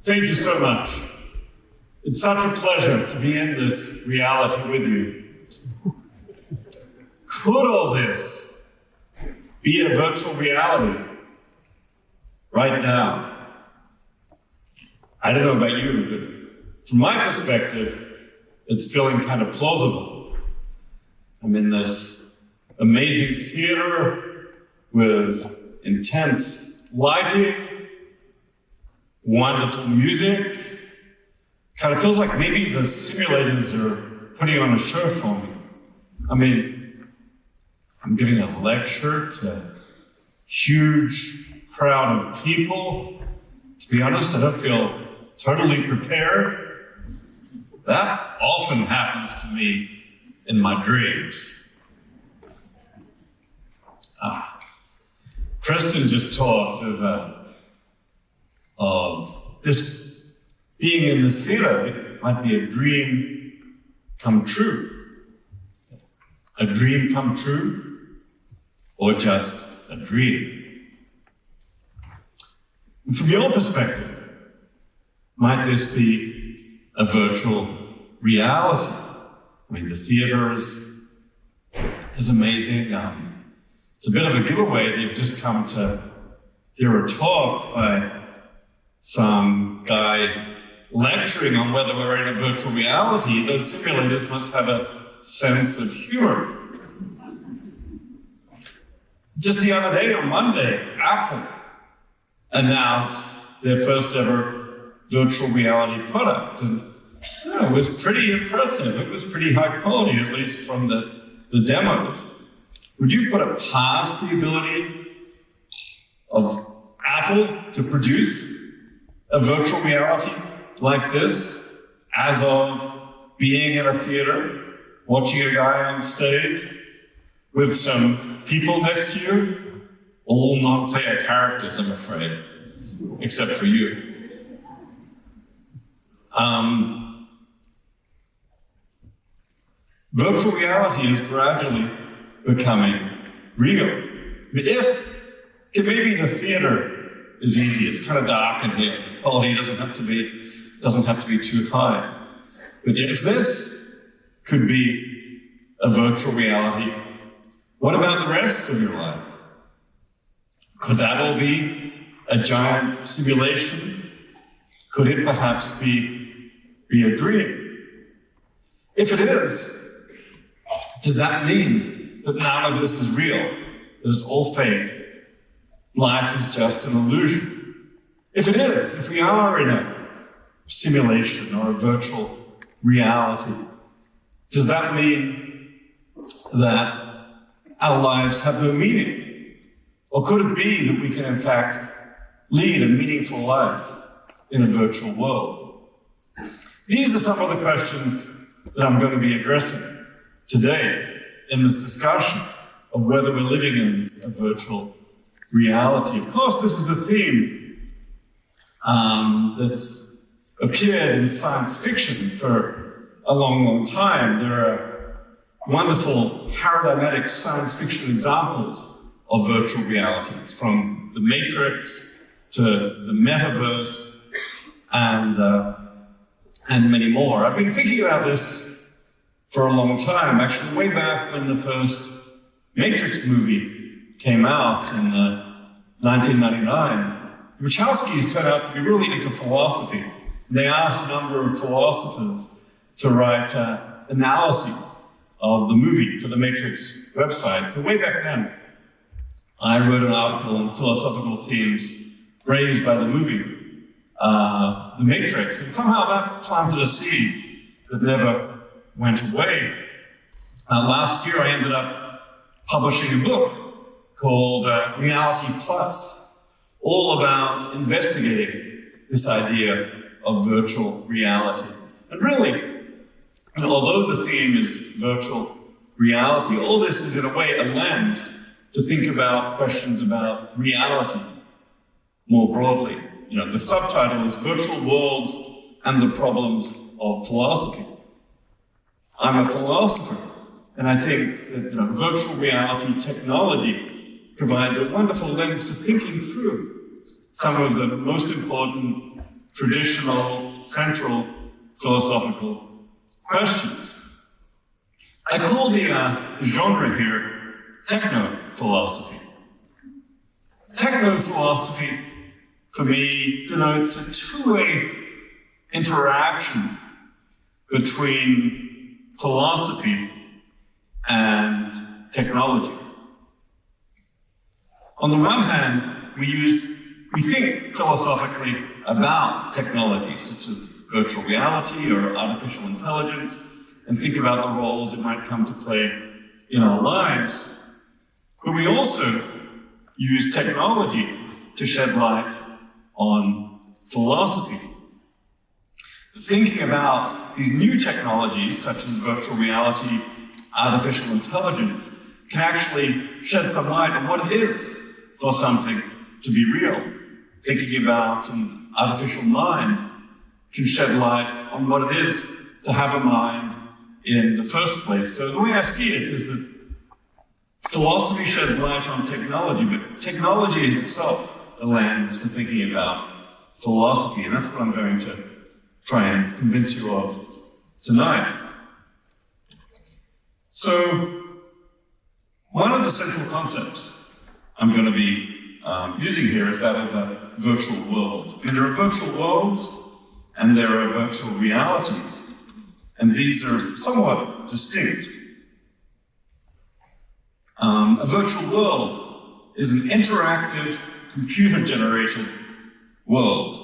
Thank you so much. It's such a pleasure to be in this reality with you. Could all this be a virtual reality right now? I don't know about you, but from my perspective, it's feeling kind of plausible. I'm in this amazing theater with intense lighting, wonderful music. Kind of feels like maybe the simulators are putting on a show for me. I mean, I'm giving a lecture to a huge crowd of people. To be honest, I don't feel totally prepared. That often happens to me in my dreams. Preston just talked of this being in this theater. It might be a dream come true. A dream come true, or just a dream? And from your perspective, might this be a virtual reality? I mean, the theater is amazing. It's a bit of a giveaway that you've just come to hear a talk by some guy lecturing on whether we're in a virtual reality. Those simulators must have a sense of humor. Just the other day, on Monday, Apple announced their first ever virtual reality product. And it was pretty impressive. It was pretty high quality, at least from the demos. Would you put it past the ability of Apple to produce a virtual reality like this, as of being in a theater, watching a guy on stage with some people next to you? All non-player characters, I'm afraid, except for you. Virtual reality is gradually becoming real. If maybe the theater is easy, it's kind of dark in here, the quality doesn't have to be too high. But if this could be a virtual reality, what about the rest of your life? Could that all be a giant simulation? Could it perhaps be a dream? If it is, does that mean that none of this is real? That it's all fake? Life is just an illusion? If it is, if we are in a simulation or a virtual reality, does that mean that our lives have no meaning? Or could it be that we can in fact lead a meaningful life in a virtual world? These are some of the questions that I'm going to be addressing today in this discussion of whether we're living in a virtual reality. Of course, this is a theme that's appeared in science fiction for a long, long time. There are wonderful paradigmatic science fiction examples of virtual realities, from the Matrix to the Metaverse and many more. I've been thinking about this for a long time, actually way back when the first Matrix movie came out in 1999. The Wachowskis turned out to be really into philosophy. They asked a number of philosophers to write analyses of the movie for the Matrix website. So way back then, I wrote an article on philosophical themes raised by the movie, The Matrix, and somehow that planted a seed that never went away. Last year, I ended up publishing a book called Reality Plus, all about investigating this idea of virtual reality. And really, although the theme is virtual reality, all this is in a way a lens to think about questions about reality more broadly. The subtitle is Virtual Worlds and the Problems of Philosophy. I'm a philosopher, and I think that virtual reality technology provides a wonderful lens for thinking through some of the most important traditional, central philosophical questions. I call the genre here techno-philosophy. Techno-philosophy, for me, denotes a two-way interaction between philosophy and technology. On the one hand, we think philosophically about technology, such as virtual reality or artificial intelligence, and think about the roles it might come to play in our lives. But we also use technology to shed light on philosophy. Thinking about these new technologies, such as virtual reality, artificial intelligence, can actually shed some light on what it is for something to be real. Thinking about an artificial mind can shed light on what it is to have a mind in the first place. So the way I see it is that philosophy sheds light on technology, but technology is itself a lens for thinking about philosophy, and that's what I'm going to try and convince you of tonight. So, one of the central concepts I'm going to be using here is that of a virtual world. And there are virtual worlds and there are virtual realities, and these are somewhat distinct. A virtual world is an interactive, computer-generated world.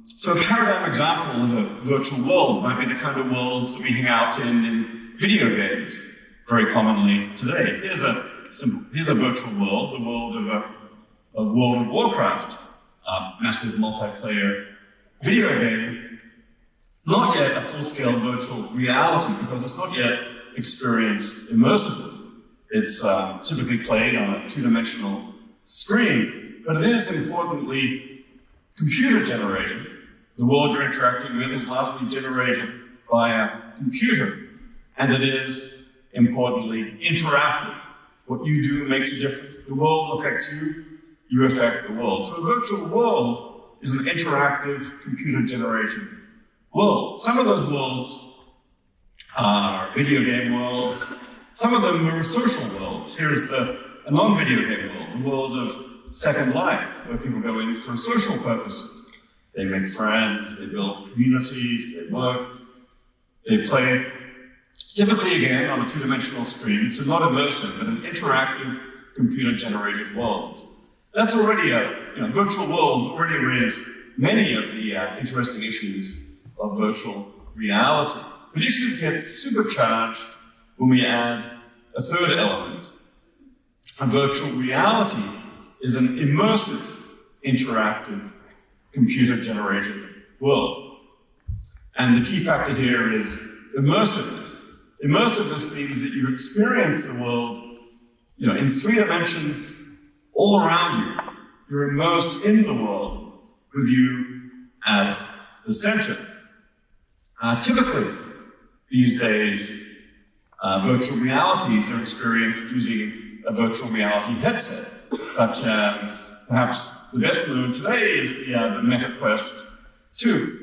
So a paradigm example of a virtual world might be the kind of worlds that we hang out in video games very commonly today. Here's a virtual world, the world of World of Warcraft, a massive multiplayer video game. Not yet a full-scale virtual reality because it's not yet experienced immersively. It's typically played on a two-dimensional screen, but it is importantly computer-generated. The world you're interacting with is largely generated by a computer, and it is importantly interactive. What you do makes a difference. The world affects you, you affect the world. So a virtual world is an interactive, computer-generated world. Some of those worlds are video game worlds. Some of them are social worlds. Here's a non-video game world, the world of Second Life, where people go in for social purposes. They make friends, they build communities, they work, they play. Typically, again, on a two-dimensional screen, so not immersive, but an interactive, computer-generated world. That's already virtual worlds already raise many of the interesting issues of virtual reality. But issues get supercharged when we add a third element. A virtual reality is an immersive, interactive, computer-generated world. And the key factor here is immersiveness. Immersiveness means that you experience the world, in 3 dimensions all around you. You're immersed in the world with you at the center. Typically, these days, virtual realities are experienced using a virtual reality headset, such as perhaps the best known today is the MetaQuest 2,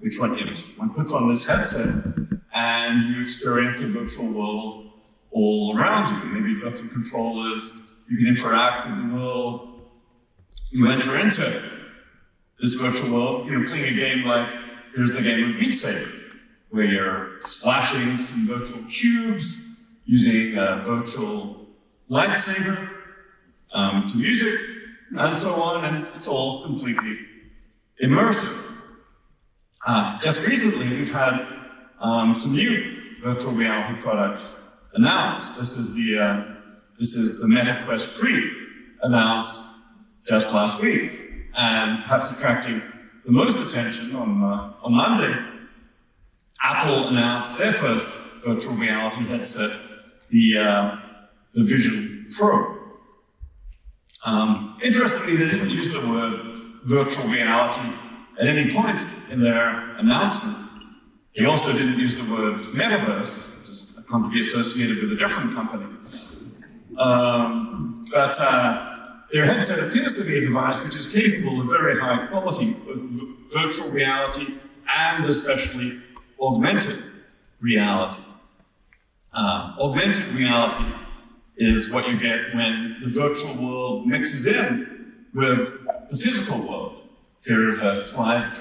which one puts on this headset and you experience a virtual world all around you. Maybe you've got some controllers, you can interact with the world. You enter into this virtual world, playing a game like, here's the game of Beat Saber, where you're splashing some virtual cubes, using a virtual lightsaber to music, and so on, and it's all completely immersive. Just recently, we've had some new virtual reality products announced. This is the MetaQuest 3 announced just last week, and perhaps attracting the most attention on Monday. Apple announced their first virtual reality headset, the Vision Pro. Interestingly, they didn't use the word virtual reality at any point in their announcement. They also didn't use the word Metaverse, which is a company associated with a different company. But Their headset appears to be a device which is capable of very high quality of virtual reality and especially augmented reality. Augmented reality is what you get when the virtual world mixes in with the physical world. Here's a slide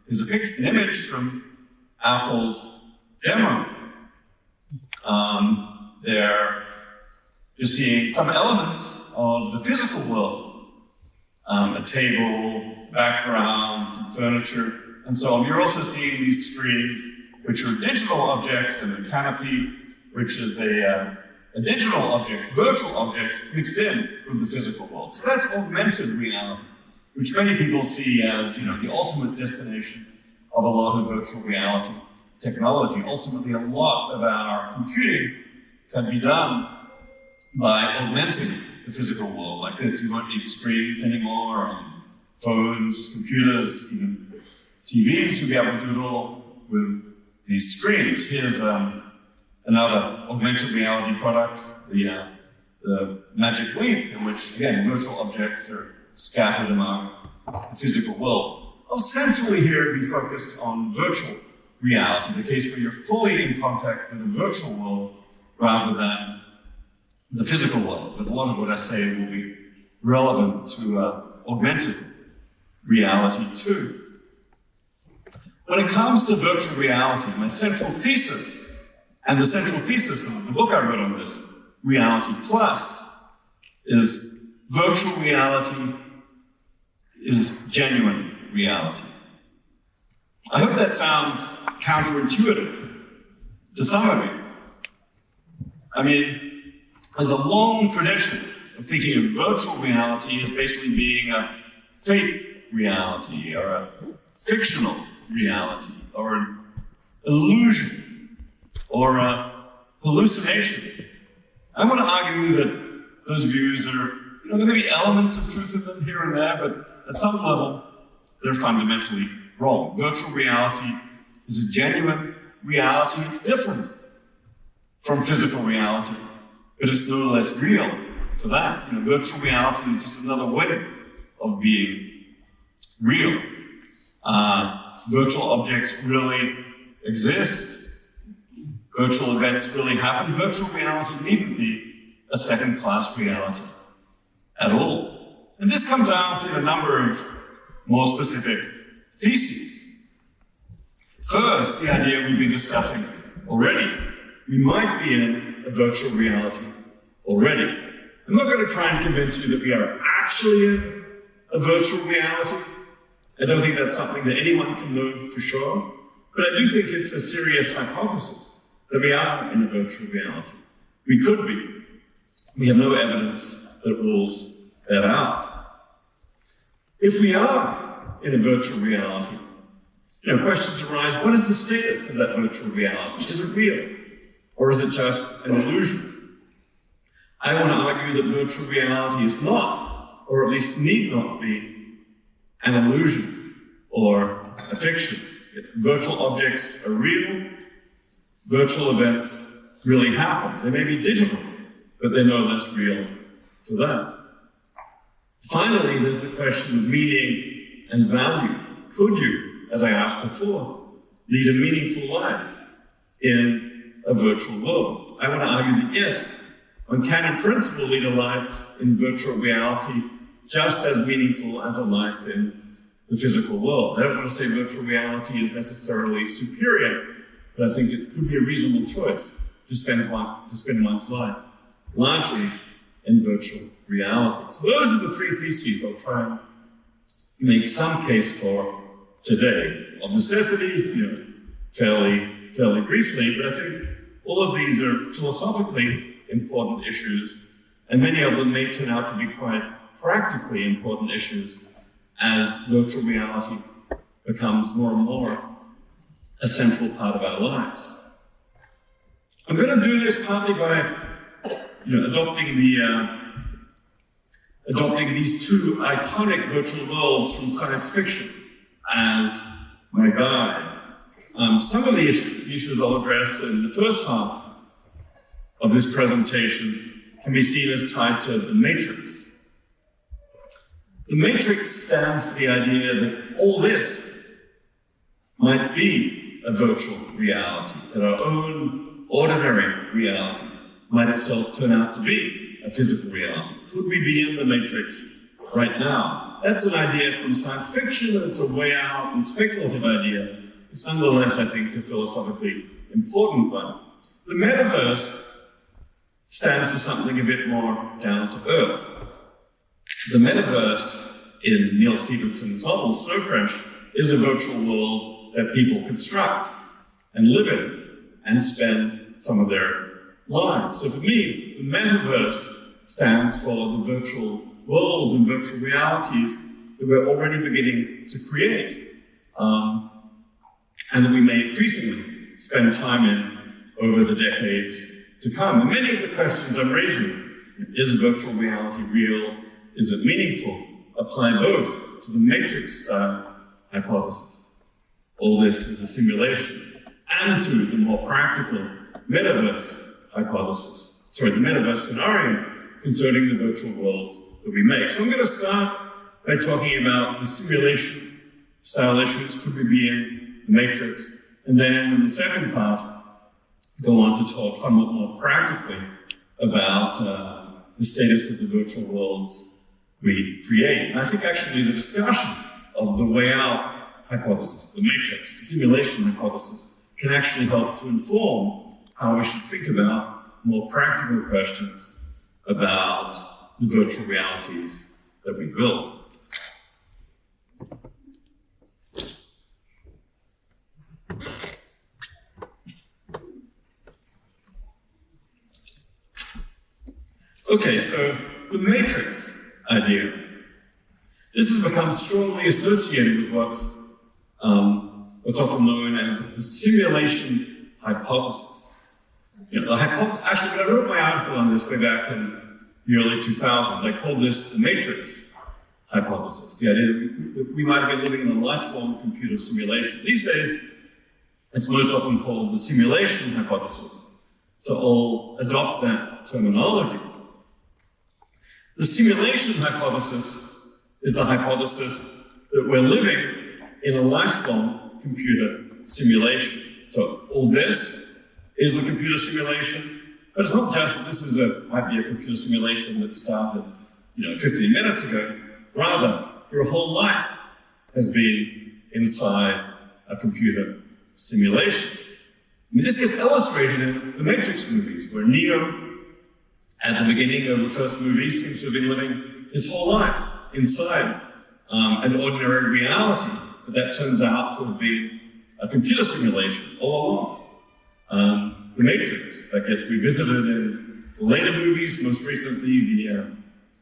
here's an image from Apple's demo. There you're seeing some elements of the physical world. A table, background, some furniture, and so on. You're also seeing these screens, which are digital objects, and a canopy, which is a digital object, virtual objects mixed in with the physical world. So that's augmented reality, which many people see as, the ultimate destination of a lot of virtual reality technology. Ultimately, a lot of our computing can be done by augmenting the physical world like this. You won't need screens anymore, phones, computers, even TVs. You'll be able to do it all with these screens. Here's another augmented reality product, the Magic Leap, in which, again, virtual objects are scattered among the physical world. Well, centrally here, we focused on virtual reality, the case where you're fully in contact with the virtual world rather than the physical world. But a lot of what I say will be relevant to augmented reality too. When it comes to virtual reality, my central thesis, and the central thesis of the book I wrote on this, Reality Plus, is virtual reality is genuine reality. I hope that sounds counterintuitive to some of you. I mean, there's a long tradition of thinking of virtual reality as basically being a fake reality, or a fictional reality, or an illusion, or a hallucination. I want to argue that those views are, there may be elements of truth in them here and there, but at some level, they're fundamentally wrong. Virtual reality is a genuine reality. It's different from physical reality, but it's no less real for that. Virtual reality is just another way of being real. Virtual objects really exist. Virtual events really happen. Virtual reality needn't be a second-class reality at all. And this comes down to a number of more specific theses. First, the idea we've been discussing already. We might be in a virtual reality already. I'm not going to try and convince you that we are actually in a virtual reality. I don't think that's something that anyone can know for sure, but I do think it's a serious hypothesis that we are in a virtual reality. We could be. We have no evidence that rules that out. If we are in a virtual reality, questions arise: what is the status of that virtual reality? Is it real? Or is it just an illusion? I want to argue that virtual reality is not, or at least need not be, an illusion or a fiction. Virtual objects are real. Virtual events really happen. They may be digital, but they're no less real for that. Finally, there's the question of meaning and value. Could you, as I asked before, lead a meaningful life in a virtual world? I want to argue that yes, one can in principle lead a life in virtual reality just as meaningful as a life in the physical world. I don't want to say virtual reality is necessarily superior, but I think it could be a reasonable choice to spend one's life largely in virtual reality. So those are the three theses I'll try and make some case for today. Of necessity, fairly briefly, but I think all of these are philosophically important issues, and many of them may turn out to be quite practically important issues as virtual reality becomes more and more a central part of our lives. I'm going to do this partly by adopting these two iconic virtual worlds from science fiction as my guide. Some of the issues I'll address in the first half of this presentation can be seen as tied to the Matrix. The matrix stands for the idea that all this might be a virtual reality, that our own ordinary reality might itself turn out to be a physical reality. Could we be in the matrix right now? That's an idea from science fiction, and it's a way out and speculative idea. It's nonetheless, I think, a philosophically important one. The metaverse stands for something a bit more down to earth. The metaverse, in Neil Stephenson's novel Snow Crash, is a virtual world that people construct and live in and spend some of their lives. So for me, the metaverse stands for the virtual worlds and virtual realities that we're already beginning to create, and that we may increasingly spend time in over the decades to come. And many of the questions I'm raising, is virtual reality real? Is it meaningful? Apply both to the matrix-style hypothesis. All this is a simulation, and to the more practical metaverse hypothesis. The metaverse scenario concerning the virtual worlds that we make. So I'm going to start by talking about the simulation style issues. Could we be in the matrix? And then in the second part, go on to talk somewhat more practically about the status of the virtual worlds we create. And I think actually the discussion of the way out hypothesis, the matrix, the simulation hypothesis, can actually help to inform how we should think about more practical questions about the virtual realities that we build. Okay, so the matrix idea. This has become strongly associated with what's often known as the simulation hypothesis. Actually, when I wrote my article on this way back in the early 2000s, I called this the matrix hypothesis, the idea that we might have been living in a lifelong computer simulation. These days, it's most often called the simulation hypothesis, so I'll adopt that terminology. The simulation hypothesis is the hypothesis that we're living in a lifelong computer simulation. So all this is a computer simulation, but it's not just that this might be a computer simulation that started 15 minutes ago. Rather, your whole life has been inside a computer simulation. This gets illustrated in the Matrix movies, where Neo, at the beginning of the first movie, seems to have been living his whole life inside an ordinary reality, but that turns out to have been a computer simulation all along. The Matrix, I guess we visited in the later movies, most recently the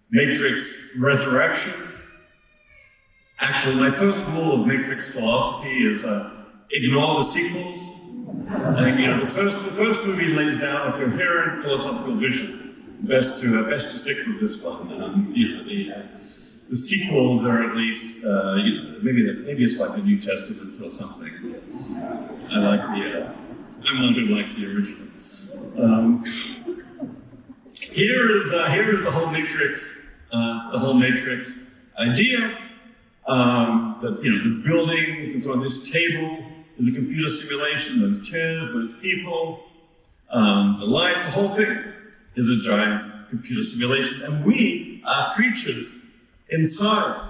Matrix Resurrections. Actually, my first rule of Matrix philosophy is ignore the sequels. I think the first movie lays down a coherent philosophical vision. Best to stick with this one. The sequels are at least maybe it's like the New Testament or something. I like I'm one who likes the originals. Here is the whole Matrix idea. That the buildings and so on. This table is a computer simulation. Those chairs, those people, the lights, the whole thing is a giant computer simulation, and we are creatures inside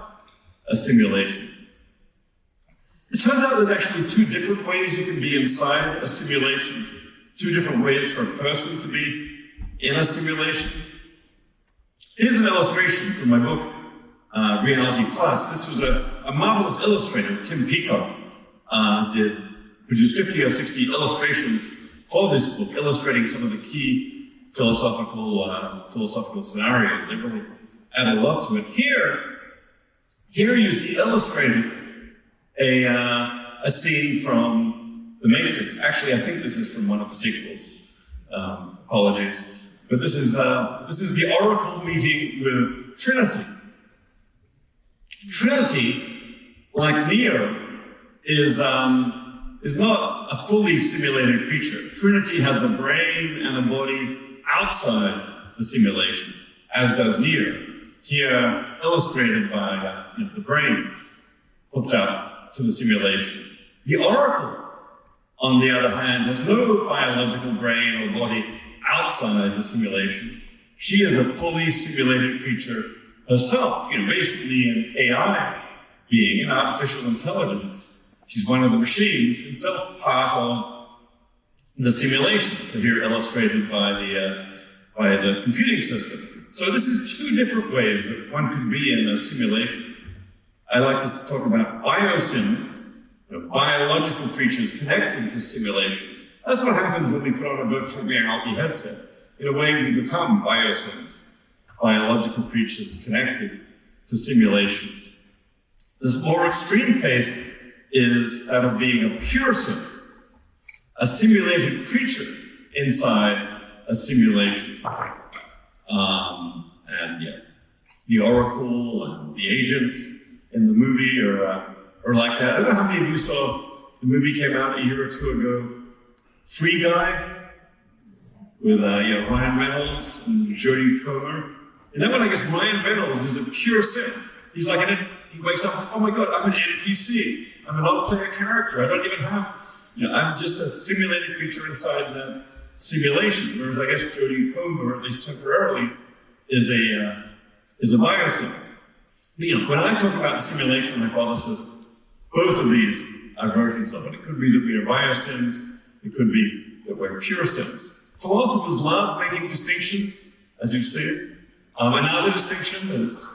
a simulation. It turns out there's actually two different ways you can be inside a simulation, two different ways for a person to be in a simulation. Here's an illustration from my book, Reality Plus. This was a marvelous illustrator, Tim Peacock, produced 50 or 60 illustrations for this book, illustrating some of the key philosophical scenarios. They really add a lot to it. Here you see illustrated a scene from The Matrix. Actually, I think this is from one of the sequels. Apologies, but this is the Oracle meeting with Trinity. Trinity, like Neo, is not a fully simulated creature. Trinity has a brain and a body outside the simulation, as does Neo. here illustrated by the brain hooked up to the simulation. The oracle, on the other hand, has no biological brain or body outside the simulation. She is a fully simulated creature herself, basically an AI being, an artificial intelligence. She's one of the machines, itself part of the simulation. So here illustrated by the computing system. So this is two different ways that one could be in a simulation. I like to talk about biosims, biological creatures connected to simulations. That's what happens when we put on a virtual reality headset. In a way, we become biosims, biological creatures connected to simulations. This more extreme case is that of being a pure sim, a simulated creature inside a simulation. The oracle and the agents in the movie are like that. I don't know how many of you saw the movie came out a year or two ago, Free Guy, with Ryan Reynolds and Jodie Comer. And that one, I guess Ryan Reynolds is a pure sim. He's like, he wakes up like, oh my God, I'm an NPC. I'm a non-player character. I don't even have, I'm just a simulated creature inside the simulation. Whereas I guess Jodie Comer, at least temporarily, is a biosim. But, when I talk about the simulation hypothesis, both of these are versions of it. It could be that we are biosims. It could be that we're pure sims. Philosophers love making distinctions, as you've seen. Another distinction is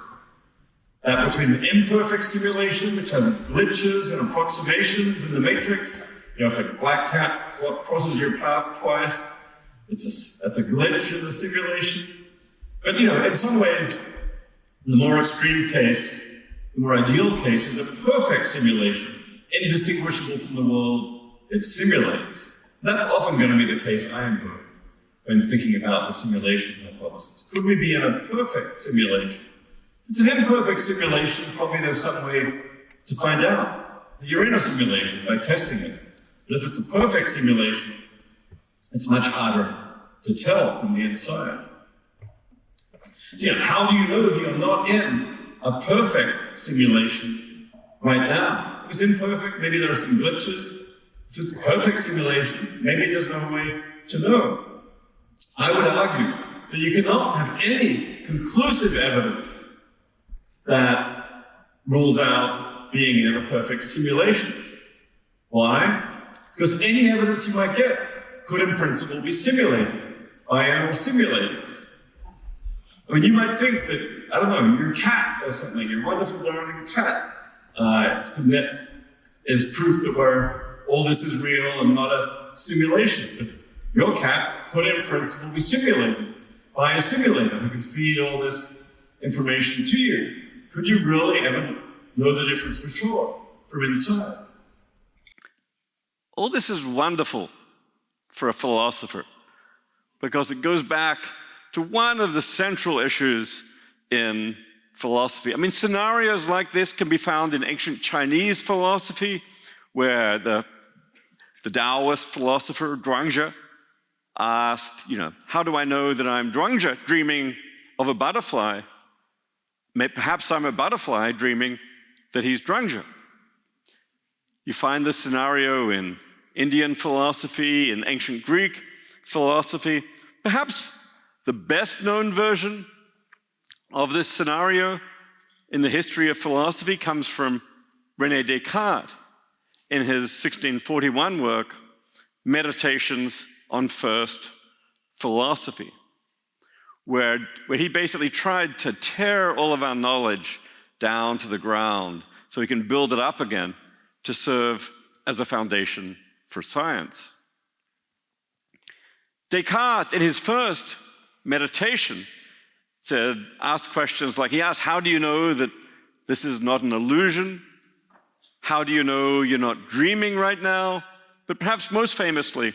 that between the imperfect simulation, which has glitches and approximations in the matrix. If a black cat crosses your path twice, that's a glitch in the simulation. But in some ways, the more extreme case, the more ideal case is a perfect simulation, indistinguishable from the world it simulates. That's often going to be the case I invoke when thinking about the simulation hypothesis. Could we be in a perfect simulation? It's an imperfect simulation. Probably there's some way to find out that you're in a simulation by testing it. But if it's a perfect simulation, it's much harder to tell from the inside. So, how do you know that you're not in a perfect simulation right now? If it's imperfect, maybe there are some glitches. If it's a perfect simulation, maybe there's no way to know. I would argue that you cannot have any conclusive evidence that rules out being in a perfect simulation. Why? Because any evidence you might get could in principle be simulated by animal simulators. You might think that, I don't know, your cat or something, your wonderful darling cat, is proof that all this is real and not a simulation. But your cat could in principle be simulated by a simulator who can feed all this information to you. Could you really ever know the difference for sure from inside? All this is wonderful for a philosopher because it goes back to one of the central issues in philosophy. Scenarios like this can be found in ancient Chinese philosophy, where the Taoist philosopher Zhuangzi asked, how do I know that I'm Zhuangzi, dreaming of a butterfly? Perhaps I'm a butterfly dreaming that he's Zhuangzi. You find this scenario in Indian philosophy, in ancient Greek philosophy. Perhaps the best known version of this scenario in the history of philosophy comes from René Descartes in his 1641 work, Meditations on First Philosophy, where he basically tried to tear all of our knowledge down to the ground so he can build it up again to serve as a foundation for science. Descartes, in his first meditation, asked questions like, he asked, how do you know that this is not an illusion? How do you know you're not dreaming right now? But perhaps most famously,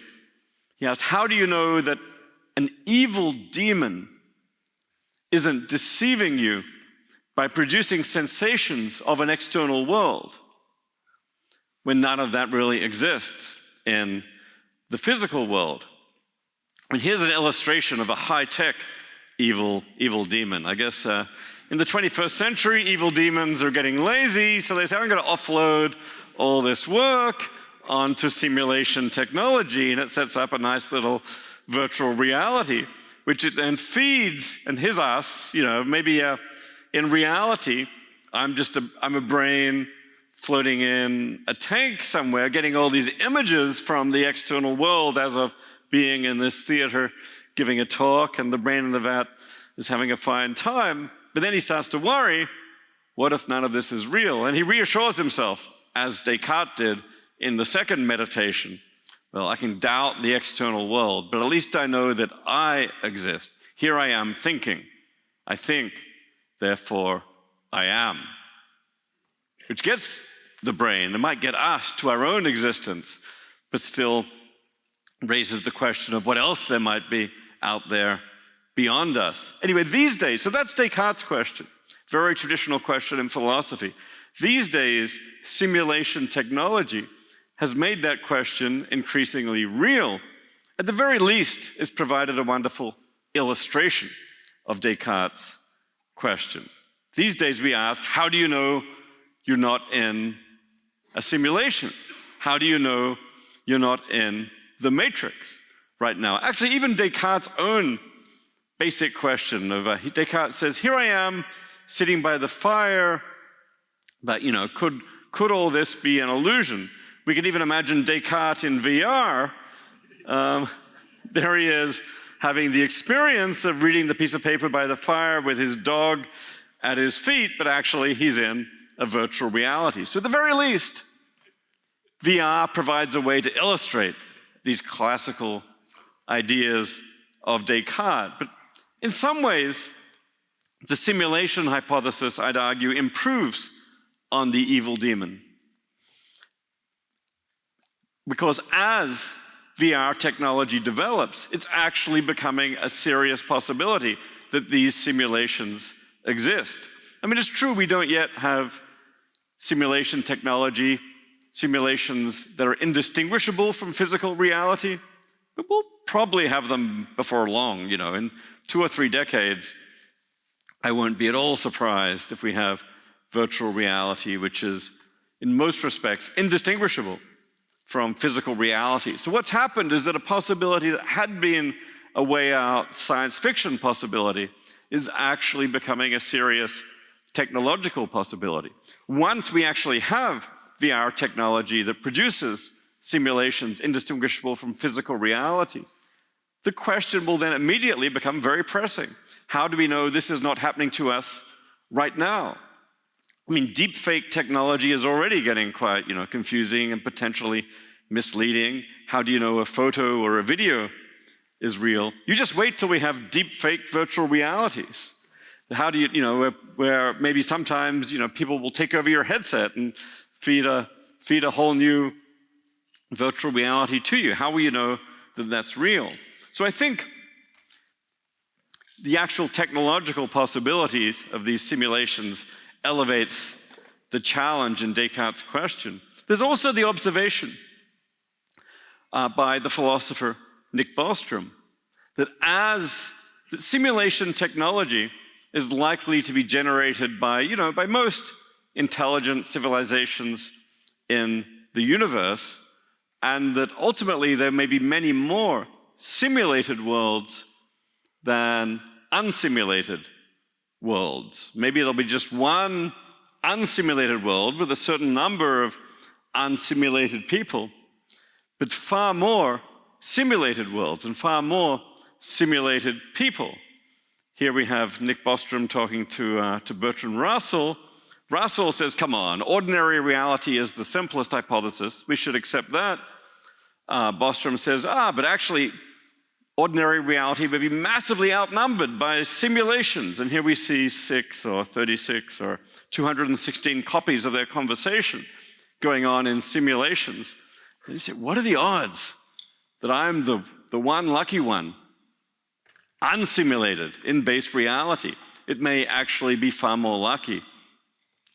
he asked, how do you know that an evil demon isn't deceiving you by producing sensations of an external world when none of that really exists in the physical world? And here's an illustration of a high-tech evil demon. I guess in the 21st century, evil demons are getting lazy, so they say, I'm going to offload all this work onto simulation technology, and it sets up a nice little virtual reality, which it then feeds, and here's us, maybe in reality, I'm a brain floating in a tank somewhere, getting all these images from the external world as of being in this theater, giving a talk, and the brain in the vat is having a fine time. But then he starts to worry, what if none of this is real? And he reassures himself, as Descartes did in the second meditation. Well, I can doubt the external world, but at least I know that I exist. Here I am thinking. I think, therefore I am. Which gets the brain, it might get us to our own existence, but still raises the question of what else there might be out there beyond us. Anyway, these days, so that's Descartes' question, very traditional question in philosophy. These days, simulation technology has made that question increasingly real. At the very least, it's provided a wonderful illustration of Descartes' question. These days we ask, how do you know you're not in a simulation? How do you know you're not in the matrix right now? Actually, even Descartes' own basic question of, Descartes says, here I am sitting by the fire, but could all this be an illusion? We can even imagine Descartes in VR. There he is having the experience of reading the piece of paper by the fire with his dog at his feet, but actually he's in a virtual reality. So at the very least, VR provides a way to illustrate these classical ideas of Descartes. But in some ways, the simulation hypothesis, I'd argue, improves on the evil demon. Because as VR technology develops, it's actually becoming a serious possibility that these simulations exist. I mean, it's true we don't yet have simulation technology, simulations that are indistinguishable from physical reality, but we'll probably have them before long. In 2 or 3 decades, I won't be at all surprised if we have virtual reality, which is, in most respects, indistinguishable from physical reality. So what's happened is that a possibility that had been a way out science fiction possibility is actually becoming a serious technological possibility. Once we actually have VR technology that produces simulations indistinguishable from physical reality, the question will then immediately become very pressing. How do we know this is not happening to us right now? I mean, deepfake technology is already getting quite, confusing and potentially misleading. How do you know a photo or a video is real? You just wait till we have deepfake virtual realities. How do you, where maybe sometimes, people will take over your headset and feed a whole new virtual reality to you. How will you know that that's real? So I think the actual technological possibilities of these simulations elevates the challenge in Descartes' question. There's also the observation by the philosopher Nick Bostrom that that simulation technology is likely to be generated by most intelligent civilizations in the universe, and that ultimately there may be many more simulated worlds than unsimulated worlds. Maybe there'll be just one unsimulated world with a certain number of unsimulated people, but far more simulated worlds and far more simulated people. Here we have Nick Bostrom talking to Bertrand Russell. Russell says, come on, ordinary reality is the simplest hypothesis. We should accept that. Bostrom says, but actually, ordinary reality may be massively outnumbered by simulations. And here we see 6 or 36 or 216 copies of their conversation going on in simulations. And you say, what are the odds that I'm the one lucky one, unsimulated in base reality? It may actually be far more lucky,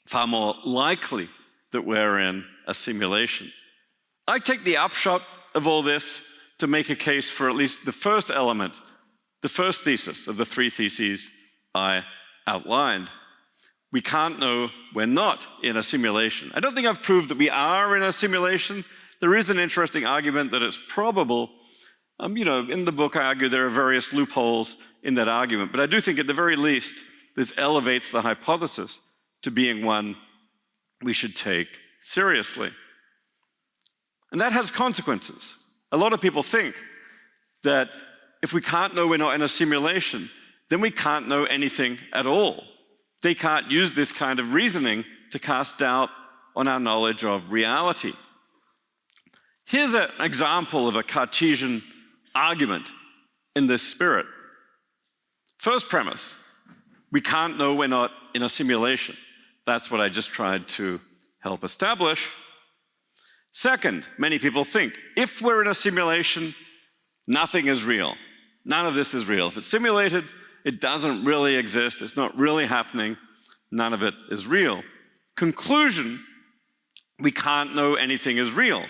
far more likely that we're in a simulation. I take the upshot of all this to make a case for at least the first element, the first thesis of the 3 theses I outlined. we can't know we're not in a simulation. I don't think I've proved that we are in a simulation. There is an interesting argument that it's probable. In the book I argue there are various loopholes in that argument, but I do think at the very least this elevates the hypothesis to being one we should take seriously. And that has consequences. A lot of people think that if we can't know we're not in a simulation, then we can't know anything at all. They can't use this kind of reasoning to cast doubt on our knowledge of reality. Here's an example of a Cartesian argument in this spirit. First premise, we can't know we're not in a simulation. That's what I just tried to help establish. Second, many people think, if we're in a simulation, nothing is real. None of this is real. If it's simulated, it doesn't really exist. It's not really happening. None of it is real. Conclusion, we can't know anything is real.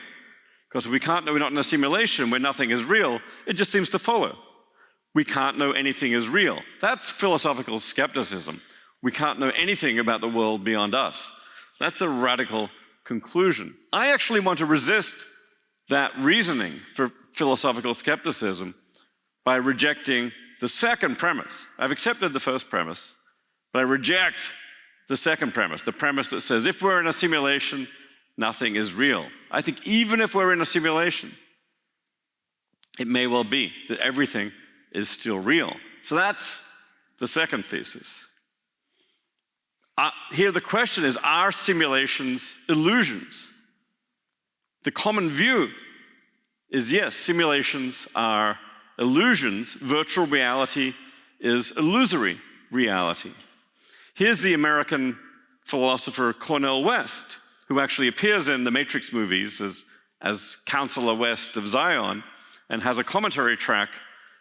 Because if we can't know we're not in a simulation where nothing is real, it just seems to follow. We can't know anything is real. That's philosophical skepticism. We can't know anything about the world beyond us. That's a radical conclusion. I actually want to resist that reasoning for philosophical skepticism by rejecting the second premise. I've accepted the first premise, but I reject the second premise, the premise that says if we're in a simulation, nothing is real. I think even if we're in a simulation, it may well be that everything is still real. So that's the second thesis. Here the question is, are simulations illusions? The common view is yes, simulations are illusions. Virtual reality is illusory reality. Here's the American philosopher Cornel West, who actually appears in the Matrix movies as Counselor West of Zion and has a commentary track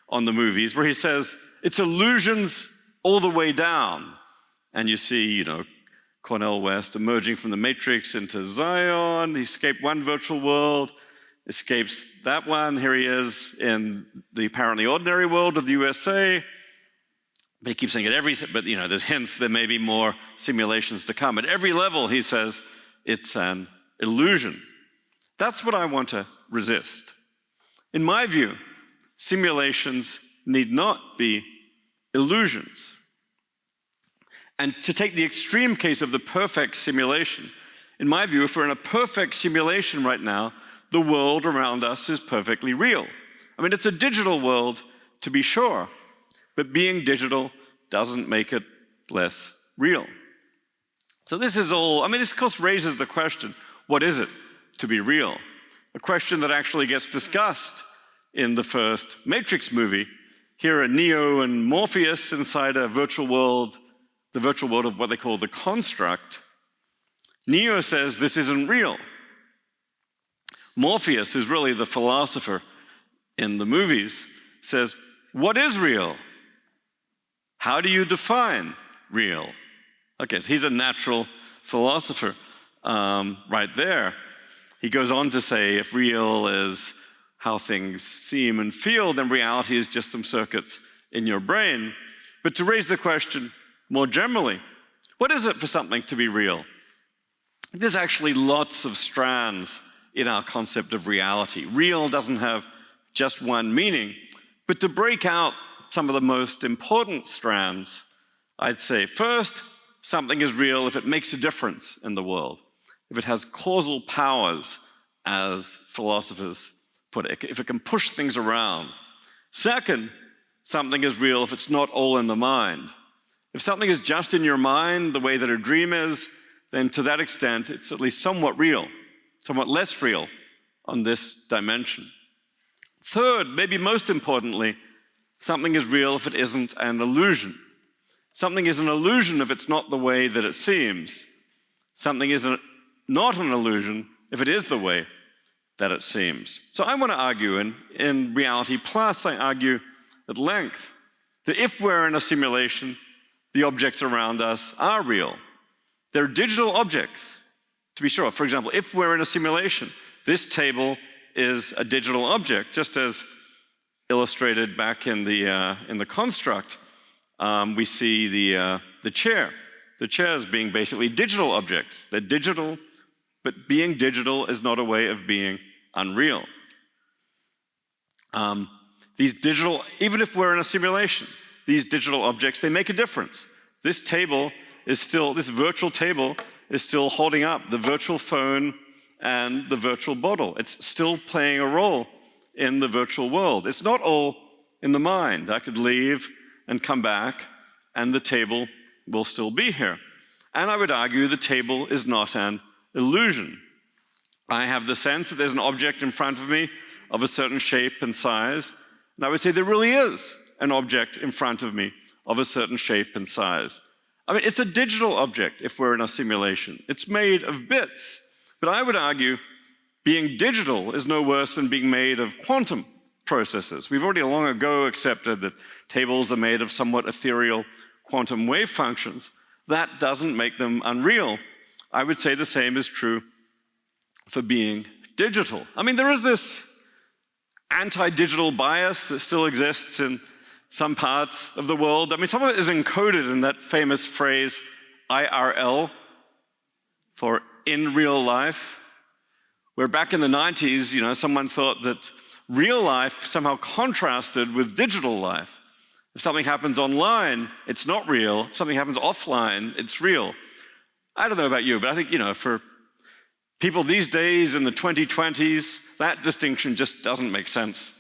on the movies where he says, it's illusions all the way down. And you see, Cornel West emerging from the Matrix into Zion. He escaped one virtual world, escapes that one. Here he is in the apparently ordinary world of the USA. But he keeps saying there's hints there may be more simulations to come. At every level, he says, it's an illusion. That's what I want to resist. In my view, simulations need not be illusions. And to take the extreme case of the perfect simulation, in my view, if we're in a perfect simulation right now, the world around us is perfectly real. I mean, it's a digital world, to be sure, but being digital doesn't make it less real. So this is all, this of course raises the question, what is it to be real? A question that actually gets discussed in the first Matrix movie. Here are Neo and Morpheus inside a virtual world, the virtual world of what they call the construct. Neo says this isn't real. Morpheus, who's really the philosopher in the movies, says, what is real? How do you define real? Okay, so he's a natural philosopher right there. He goes on to say if real is how things seem and feel, then reality is just some circuits in your brain. But to raise the question more generally, what is it for something to be real? There's actually lots of strands in our concept of reality. Real doesn't have just one meaning, but to break out some of the most important strands, I'd say first, something is real if it makes a difference in the world, if it has causal powers, as philosophers put it, if it can push things around. Second, something is real if it's not all in the mind. If something is just in your mind, the way that a dream is, then to that extent, it's at least somewhat real, somewhat less real on this dimension. Third, maybe most importantly, something is real if it isn't an illusion. Something is an illusion if it's not the way that it seems. Something is not an illusion if it is the way that it seems. So I want to argue, in Reality Plus, I argue at length that if we're in a simulation, the objects around us are real. They're digital objects, to be sure. For example, if we're in a simulation, this table is a digital object, just as illustrated back in the construct. We see the chair. the chairs being basically digital objects. They're digital, but being digital is not a way of being unreal. These digital, even if we're in a simulation, these digital objects, they make a difference. This table is still, this virtual table is still holding up the virtual phone and the virtual bottle. It's still playing a role in the virtual world. It's not all in the mind. I could leave and come back, and the table will still be here. And I would argue the table is not an illusion. I have the sense that there's an object in front of me of a certain shape and size, and I would say there really is an object in front of me of a certain shape and size. I mean, it's a digital object if we're in a simulation. It's made of bits. But I would argue being digital is no worse than being made of quantum processes. We've already long ago accepted that tables are made of somewhat ethereal quantum wave functions. That doesn't make them unreal. I would say the same is true for being digital. I mean, there is this anti-digital bias that still exists in some parts of the world. I mean, some of it is encoded in that famous phrase IRL, for in real life, where back in the 90s, someone thought that real life somehow contrasted with digital life. If something happens online, it's not real. If something happens offline, it's real. I don't know about you, but I think, for people these days in the 2020s, that distinction just doesn't make sense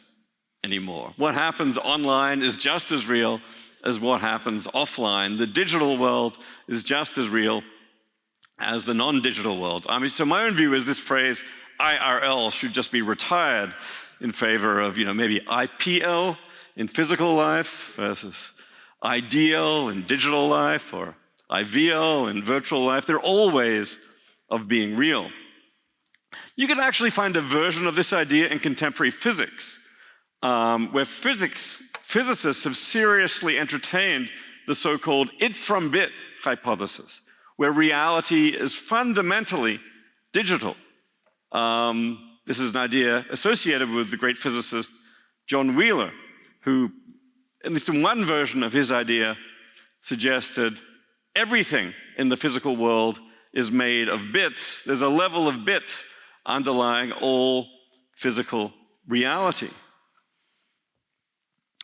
anymore. What happens online is just as real as what happens offline. The digital world is just as real as the non-digital world. I mean, so my own view is this phrase IRL should just be retired in favor of, maybe IPL in physical life versus ideal in digital life, or IVL in virtual life. They're all ways of being real. You can actually find a version of this idea in contemporary physics, where physicists have seriously entertained the so-called it-from-bit hypothesis, where reality is fundamentally digital. This is an idea associated with the great physicist John Wheeler, who, at least in one version of his idea, suggested everything in the physical world is made of bits. There's a level of bits underlying all physical reality.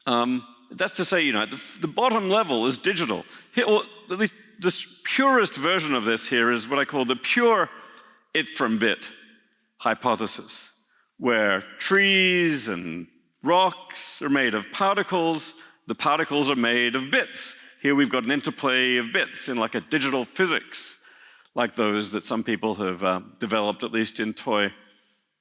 That's to say, the bottom level is digital. Here, or at least the purest version of this here is what I call the pure it-from-bit hypothesis, where trees and rocks are made of particles. The particles are made of bits. Here we've got an interplay of bits in like a digital physics, like those that some people have developed, at least in toy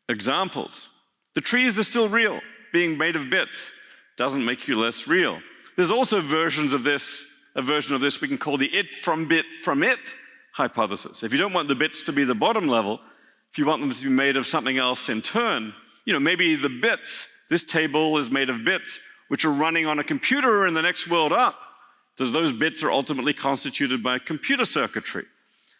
examples. The trees are still real. Being made of bits doesn't make you less real. There's also versions of this, a version of this we can call the it-from-bit-from-it hypothesis. If you don't want the bits to be the bottom level, if you want them to be made of something else in turn, maybe the bits, this table is made of bits which are running on a computer in the next world up. So those bits are ultimately constituted by computer circuitry.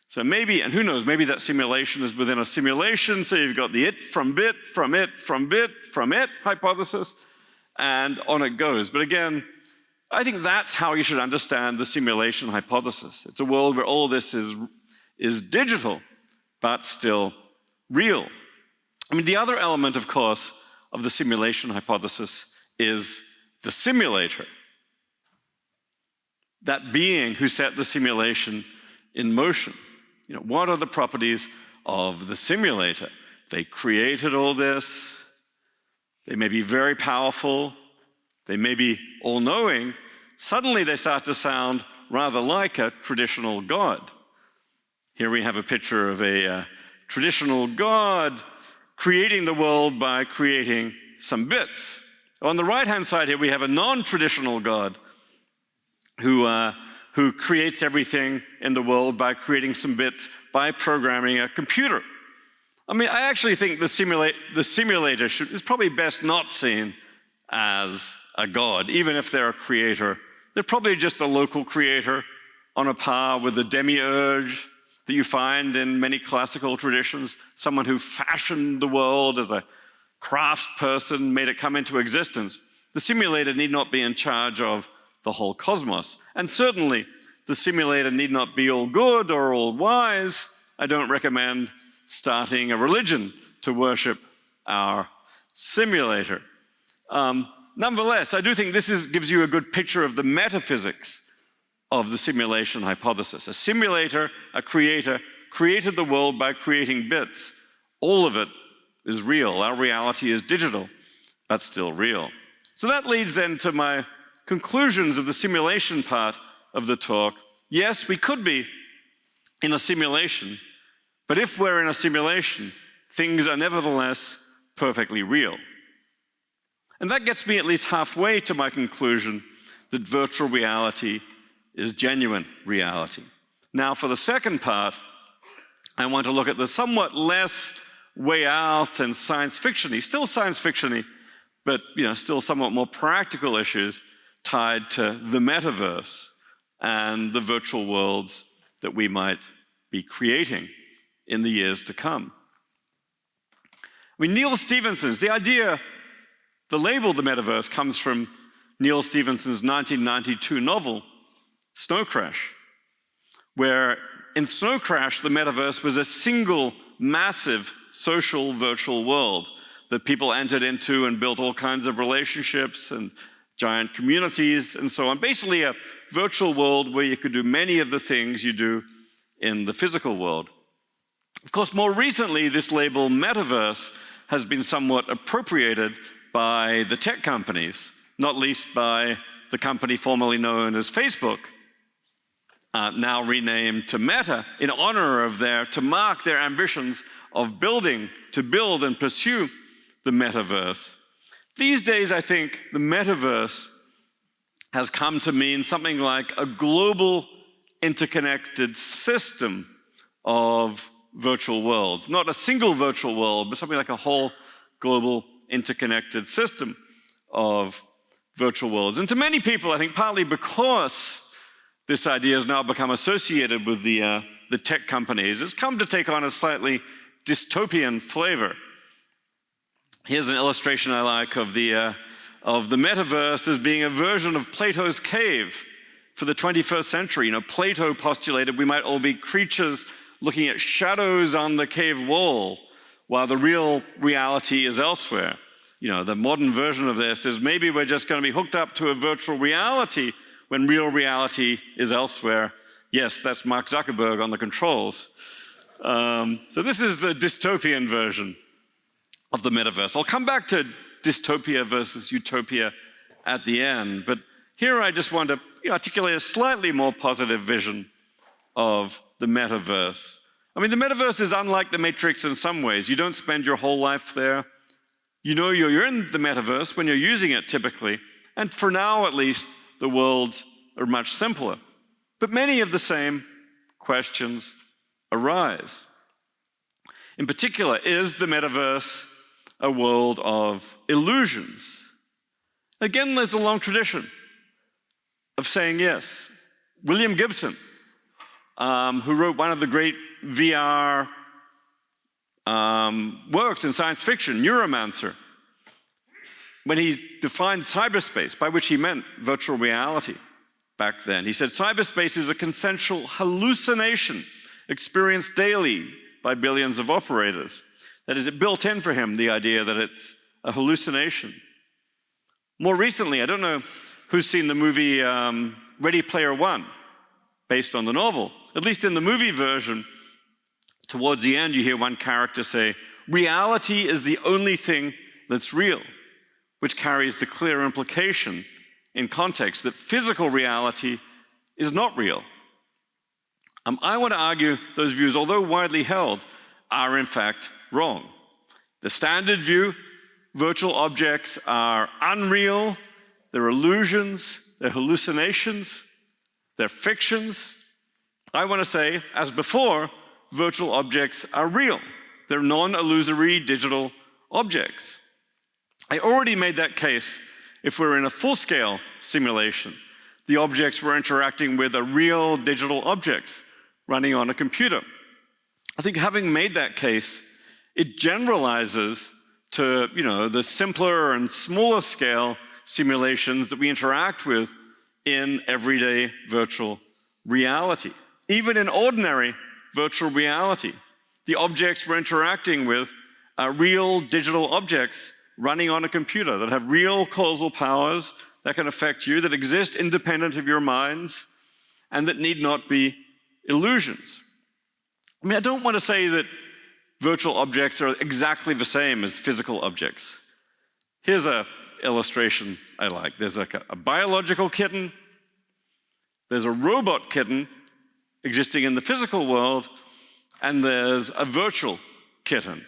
So maybe, and who knows, maybe that simulation is within a simulation, so you've got the it-from-bit-from-it-from-bit-from-it hypothesis, and on it goes. But again, I think that's how you should understand the simulation hypothesis. It's a world where all this is digital, but still real. I mean, the other element, of course, of the simulation hypothesis is the simulator. That being who set the simulation in motion. What are the properties of the simulator? They created all this. They may be very powerful. They may be all-knowing. Suddenly they start to sound rather like a traditional god. Here we have a picture of a traditional god creating the world by creating some bits. On the right-hand side here, we have a non-traditional god who creates everything in the world by creating some bits by programming a computer. I mean, I actually think the simulator is probably best not seen as a god, even if they're a creator. They're probably just a local creator on a par with the demiurge that you find in many classical traditions, someone who fashioned the world as a craftsperson, made it come into existence. The simulator need not be in charge of the whole cosmos. And certainly, the simulator need not be all good or all wise, I don't recommend starting a religion to worship our simulator. Nonetheless, I do think this gives you a good picture of the metaphysics of the simulation hypothesis. A simulator, a creator, created the world by creating bits. All of it is real. Our reality is digital, but still real. So that leads then to my conclusions of the simulation part of the talk. Yes, we could be in a simulation, but if we're in a simulation, things are nevertheless perfectly real. And that gets me at least halfway to my conclusion that virtual reality is genuine reality. Now, for the second part, I want to look at the somewhat less way out and science fiction-y, still science fiction-y, but still somewhat more practical issues tied to the metaverse and the virtual worlds that we might be creating in the years to come. I mean, Neal Stephenson's, the label the metaverse comes from Neal Stephenson's 1992 novel, Snow Crash, where in Snow Crash, the metaverse was a single massive social virtual world that people entered into and built all kinds of relationships and giant communities and so on. Basically a virtual world where you could do many of the things you do in the physical world. Of course, more recently, this label metaverse has been somewhat appropriated by the tech companies, not least by the company formerly known as Facebook, now renamed to Meta, in honor of to mark their ambitions of to build and pursue the metaverse. These days, I think the metaverse has come to mean something like a global interconnected system of virtual worlds. Not a single virtual world, but something like a whole global interconnected system of virtual worlds. And to many people, I think partly because this idea has now become associated with the tech companies, it's come to take on a slightly dystopian flavor. Here's an illustration I like of the metaverse as being a version of Plato's cave for the 21st century. Plato postulated we might all be creatures looking at shadows on the cave wall while the real reality is elsewhere. The modern version of this is maybe we're just going to be hooked up to a virtual reality when real reality is elsewhere. Yes, that's Mark Zuckerberg on the controls. So this is the dystopian version of the metaverse. I'll come back to dystopia versus utopia at the end, but here I just want to articulate a slightly more positive vision of the metaverse. I mean, the metaverse is unlike the Matrix in some ways. You don't spend your whole life there. You're in the metaverse when you're using it typically, and for now at least, the worlds are much simpler. But many of the same questions arise. In particular, is the metaverse a world of illusions? Again, there's a long tradition of saying yes. William Gibson, who wrote one of the great VR works in science fiction, Neuromancer, when he defined cyberspace, by which he meant virtual reality back then, he said, cyberspace is a consensual hallucination experienced daily by billions of operators. That is, it built in for him the idea that it's a hallucination. More recently, I don't know who's seen the movie Ready Player One, based on the novel. At least in the movie version, towards the end, you hear one character say, reality is the only thing that's real, which carries the clear implication in context that physical reality is not real. I want to argue those views, although widely held, are in fact wrong. The standard view, virtual objects are unreal, they're illusions, they're hallucinations, they're fictions. I want to say, as before, virtual objects are real. They're non-illusory digital objects. I already made that case if we're in a full-scale simulation. The objects we're interacting with are real digital objects running on a computer. I think having made that case, it generalizes to the simpler and smaller scale simulations that we interact with in everyday virtual reality. Even in ordinary virtual reality, the objects we're interacting with are real digital objects running on a computer that have real causal powers that can affect you, that exist independent of your minds, and that need not be illusions. I mean, I don't want to say that virtual objects are exactly the same as physical objects. Here's an illustration I like. There's a biological kitten, there's a robot kitten existing in the physical world, and there's a virtual kitten.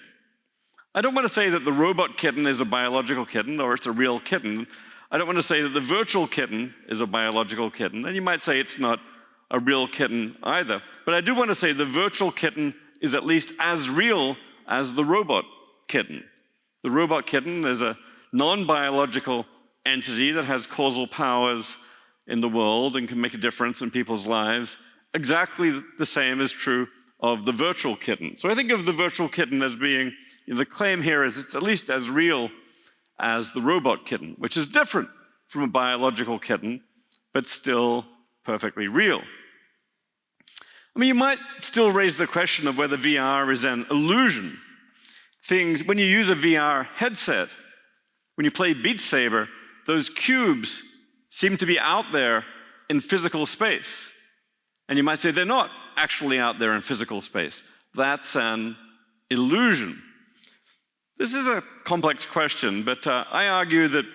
I don't want to say that the robot kitten is a biological kitten or it's a real kitten. I don't want to say that the virtual kitten is a biological kitten, and you might say it's not a real kitten either. But I do want to say the virtual kitten is at least as real as the robot kitten. The robot kitten is a non-biological entity that has causal powers in the world and can make a difference in people's lives. Exactly the same is true of the virtual kitten. So I think of the virtual kitten as being, the claim here is it's at least as real as the robot kitten, which is different from a biological kitten, but still perfectly real. I mean, you might still raise the question of whether VR is an illusion. When you use a VR headset, when you play Beat Saber, those cubes seem to be out there in physical space. And you might say they're not actually out there in physical space. That's an illusion. This is a complex question, but I argue that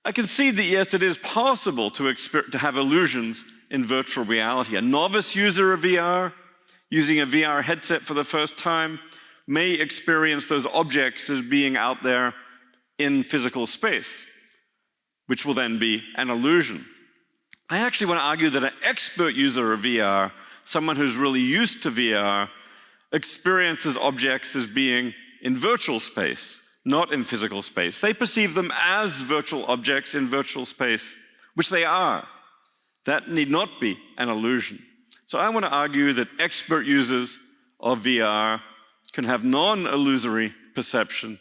I concede that yes, it is possible to have illusions in virtual reality. A novice user of VR, using a VR headset for the first time, may experience those objects as being out there in physical space, which will then be an illusion. I actually want to argue that an expert user of VR, someone who's really used to VR, experiences objects as being in virtual space, not in physical space. They perceive them as virtual objects in virtual space, which they are. That need not be an illusion. So I want to argue that expert users of VR can have non-illusory perception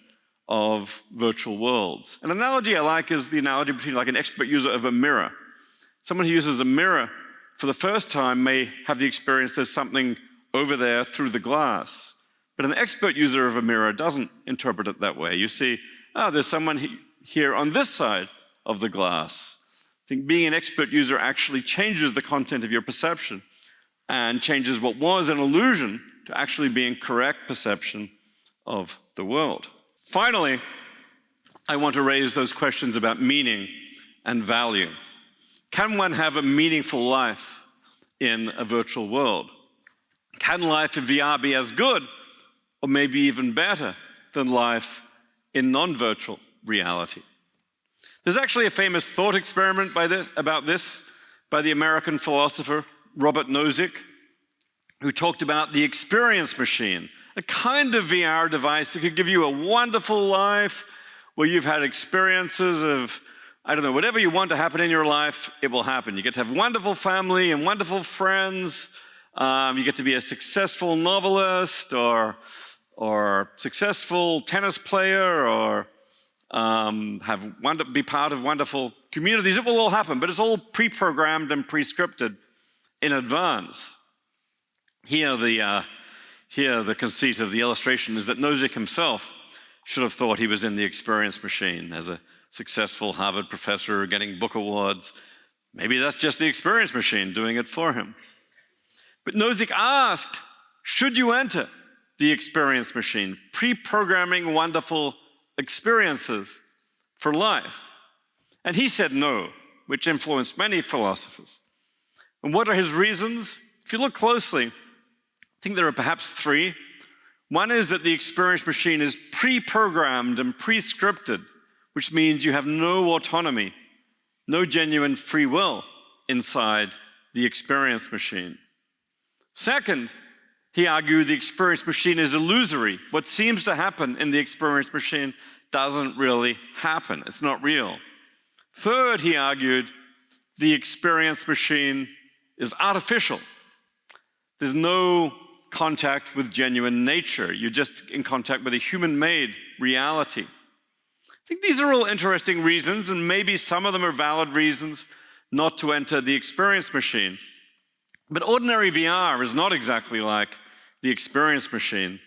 of virtual worlds. An analogy I like is the analogy between like an expert user of a mirror. Someone who uses a mirror for the first time may have the experience there's something over there through the glass. But an expert user of a mirror doesn't interpret it that way. You see, there's someone here on this side of the glass. I think being an expert user actually changes the content of your perception and changes what was an illusion to actually being correct perception of the world. Finally, I want to raise those questions about meaning and value. Can one have a meaningful life in a virtual world? Can life in VR be as good or maybe even better than life in non-virtual reality? There's actually a famous thought experiment about this by the American philosopher Robert Nozick, who talked about the experience machine, a kind of VR device that could give you a wonderful life where you've had experiences of, whatever you want to happen in your life, it will happen. You get to have wonderful family and wonderful friends. You get to be a successful novelist or successful tennis player or be part of wonderful communities. It will all happen, but it's all pre-programmed and pre-scripted in advance. Here the conceit of the illustration is that Nozick himself should have thought he was in the experience machine as a successful Harvard professor getting book awards. Maybe that's just the experience machine doing it for him. But Nozick asked, should you enter the experience machine, pre-programming wonderful experiences for life? And he said no, which influenced many philosophers. And what are his reasons? If you look closely, I think there are perhaps three. One is that the experience machine is pre-programmed and pre-scripted, which means you have no autonomy, no genuine free will inside the experience machine. Second, he argued the experience machine is illusory. What seems to happen in the experience machine doesn't really happen. It's not real. Third, he argued the experience machine is artificial. There's no contact with genuine nature. You're just in contact with a human-made reality. I think these are all interesting reasons, and maybe some of them are valid reasons not to enter the experience machine. But ordinary VR is not exactly like the experience machine.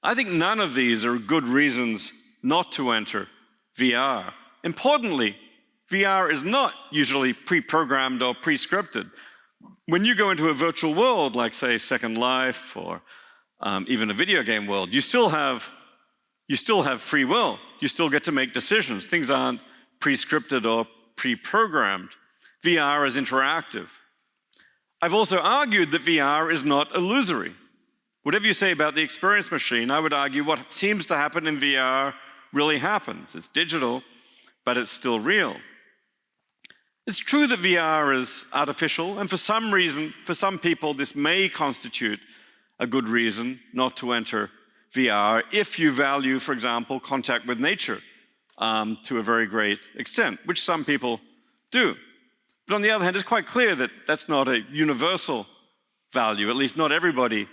I think none of these are good reasons not to enter VR. Importantly, VR is not usually pre-programmed or pre-scripted. When you go into a virtual world, like say Second Life or even a video game world, you still have free will. You still get to make decisions. Things aren't pre-scripted or pre-programmed. VR is interactive. I've also argued that VR is not illusory. Whatever you say about the experience machine, I would argue what seems to happen in VR really happens. It's digital, but it's still real. It's true that VR is artificial, and for some reason, for some people, this may constitute a good reason not to enter VR if you value, for example, contact with nature to a very great extent, which some people do. But on the other hand, it's quite clear that that's not a universal value. At least not everybody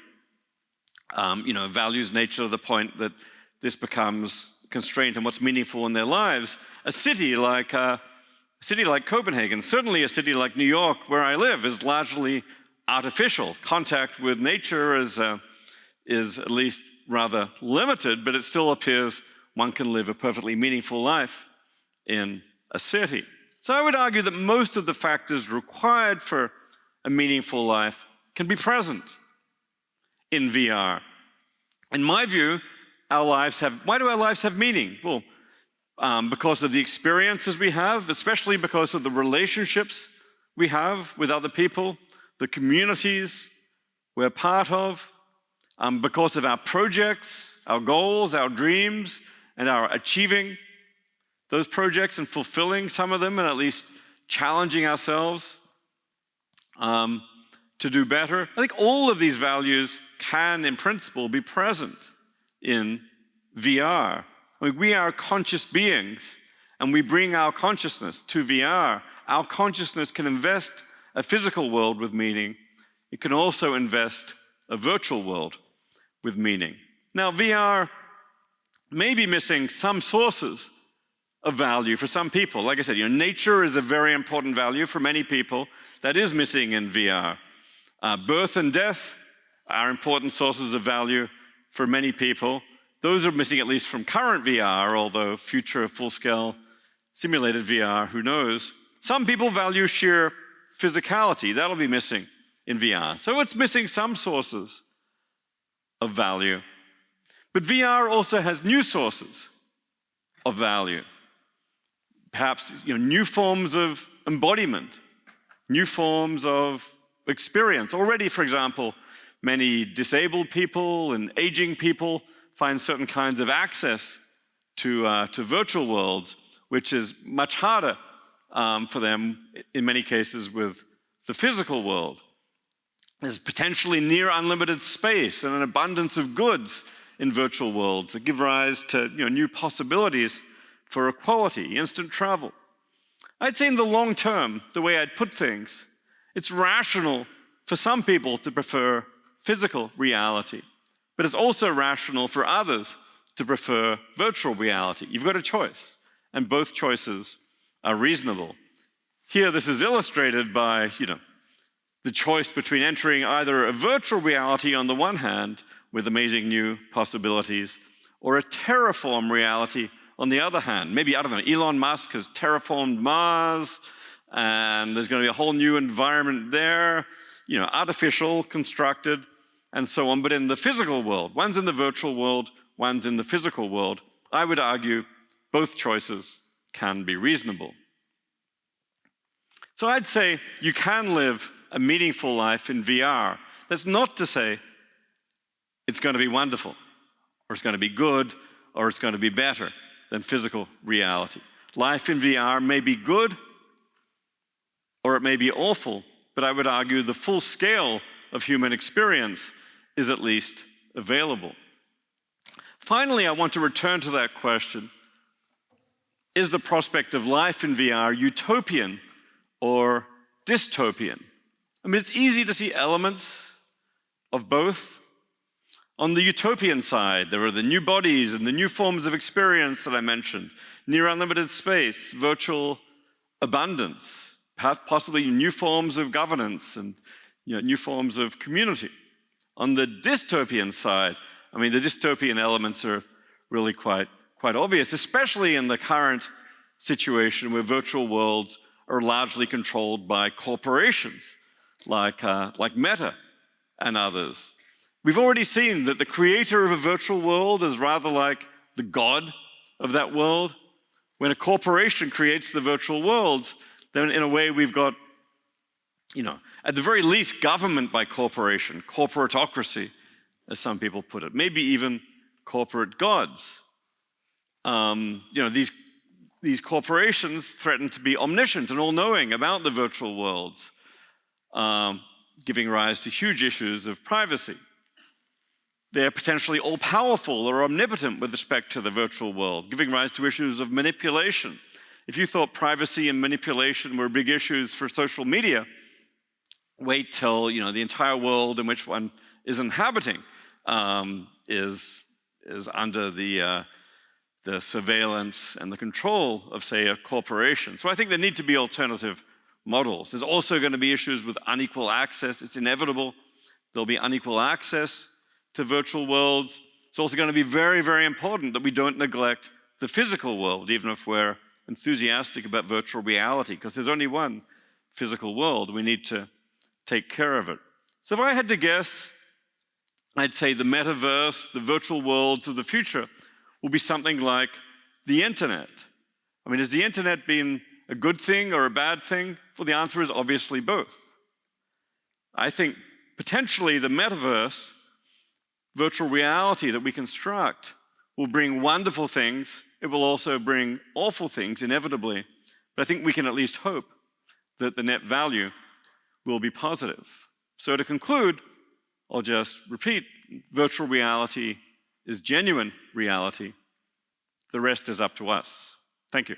values nature to the point that this becomes a constraint on what's meaningful in their lives. A city like Copenhagen, certainly a city like New York, where I live, is largely artificial. Contact with nature is at least rather limited, but it still appears one can live a perfectly meaningful life in a city. So I would argue that most of the factors required for a meaningful life can be present in VR. In my view, why do our lives have meaning? Well, because of the experiences we have, especially because of the relationships we have with other people, the communities we're part of, because of our projects, our goals, our dreams, and our achieving those projects and fulfilling some of them, and at least challenging ourselves to do better. I think all of these values can, in principle, be present in VR. I mean, we are conscious beings, and we bring our consciousness to VR. Our consciousness can invest a physical world with meaning. It can also invest a virtual world with meaning. Now, VR may be missing some sources of value for some people. Like I said, nature is a very important value for many people. That is missing in VR. Birth and death are important sources of value for many people. Those are missing at least from current VR, although future full-scale simulated VR, who knows. Some people value sheer physicality. That'll be missing in VR. So it's missing some sources of value. But VR also has new sources of value. Perhaps new forms of embodiment, new forms of experience. Already, for example, many disabled people and aging people find certain kinds of access to virtual worlds, which is much harder for them, in many cases, with the physical world. There's potentially near unlimited space and an abundance of goods in virtual worlds that give rise to new possibilities for equality, instant travel. I'd say in the long term, the way I'd put things, it's rational for some people to prefer physical reality, but it's also rational for others to prefer virtual reality. You've got a choice, and both choices are reasonable. Here, this is illustrated by, the choice between entering either a virtual reality on the one hand, with amazing new possibilities, or a terraform reality on the other hand. Maybe, I don't know, Elon Musk has terraformed Mars, and there's going to be a whole new environment there, artificial, constructed, and so on. But in the physical world, one's in the virtual world, one's in the physical world. I would argue both choices can be reasonable. So I'd say you can live a meaningful life in VR. That's not to say it's going to be wonderful, or it's going to be good, or it's going to be better than physical reality. Life in VR may be good, or it may be awful, but I would argue the full scale of human experience is at least available. Finally, I want to return to that question: is the prospect of life in VR utopian or dystopian? I mean, it's easy to see elements of both. On the utopian side, there are the new bodies and the new forms of experience that I mentioned, near unlimited space, virtual abundance, possibly new forms of governance and new forms of community. On the dystopian side, I mean, the dystopian elements are really quite obvious, especially in the current situation where virtual worlds are largely controlled by corporations like Meta and others. We've already seen that the creator of a virtual world is rather like the god of that world. When a corporation creates the virtual worlds, then in a way we've got, at the very least, government by corporation, corporatocracy, as some people put it, maybe even corporate gods. These corporations threaten to be omniscient and all-knowing about the virtual worlds, giving rise to huge issues of privacy. They're potentially all-powerful or omnipotent with respect to the virtual world, giving rise to issues of manipulation. If you thought privacy and manipulation were big issues for social media, wait till the entire world in which one is inhabiting is under the surveillance and the control of, say, a corporation. So I think there need to be alternative models. There's also going to be issues with unequal access. It's inevitable there'll be unequal access to virtual worlds. It's also going to be very, very important that we don't neglect the physical world, even if we're enthusiastic about virtual reality, because there's only one physical world. We need to take care of it. So if I had to guess, I'd say the metaverse, the virtual worlds of the future, will be something like the internet. I mean, has the internet been a good thing or a bad thing? Well, the answer is obviously both. I think potentially the metaverse, virtual reality that we construct, will bring wonderful things. It will also bring awful things, inevitably. But I think we can at least hope that the net value will be positive. So to conclude, I'll just repeat, virtual reality is genuine reality. The rest is up to us. Thank you.